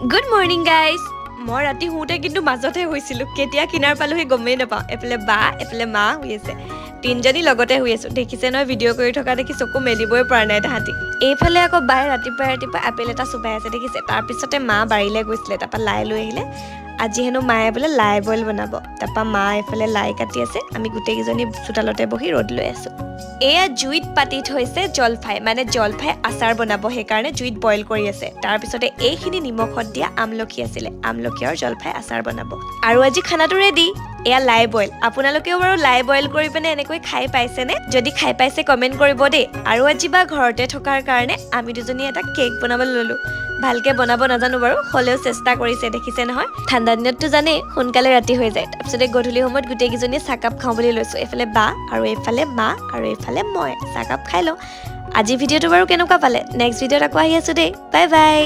Good morning guys. মই ৰাতি হুঁতে কিন্তু মাজতে হৈছিল কেতিয়া কিনাৰ পালো হে গমেই নাপাও এফালে বা এফালে মা হৈ আছে তিনজনী লগতে হৈ আছে দেখিছে নহয় ভিডিও কৰি থকা দেখি চকু মেলিবই পৰা নাই তাহাঁতি এইফালে আকৌ বাই ৰাতিপুৱা আপেল এটা চুবাই আছে দেখিছে তাৰ পিছতে মা বাৰিলে গৈছিলে তাপা লাই লৈ আহিলে আজি হেনো মায়ে বলে লাই বইল বনাব তাপা মা এফালে লাই কাটি আছে আমি গুটে কিজনী চোতালতে বহি ৰদ লৈ আছো এয়া জুইত পাতি থৈছে জলফাই মানে জলফাই আচাৰ বনাব হে কাৰণে জুইত বইল কৰি আছে তাৰ পিছতে এইখিনি নিমখত দিয়া আমলখি আছিলে আমলখি আৰু জলফাই আচাৰ বনাব আৰু আজি খানাটো ৰেডি এয়া লাই বইল আপোনালোকেও বাৰু লাই বইল কৰি পেনে এনেকৈ খাই পাইছে নে যদি খাই পাইছে কমেন্ট কৰিব দে আৰু আজি বা ঘৰতে থকাৰ কাৰণে আমি দুজনী এটা কেক বনাব ললো ভালকে বনাব নাজানো বাৰু হলেও চেষ্টা কৰিছে দেখিছে নহয় ঠাণ্ডা দিনতটো জানে সোনকালে ৰাতি হৈ যায় তাৰপিছতে গধূলি সময়ত গুটে কিজনী চাকাপ খাও বুলি লৈছো এফালে বা আৰু এফালে মা আৰু এফালে মই চাকাপ খাই লও আজি ভিডিওটো বাৰু কেনেকুৱা পালে নেক্সট ভিডিওত আকৌ আহি আছো দে বাই বাই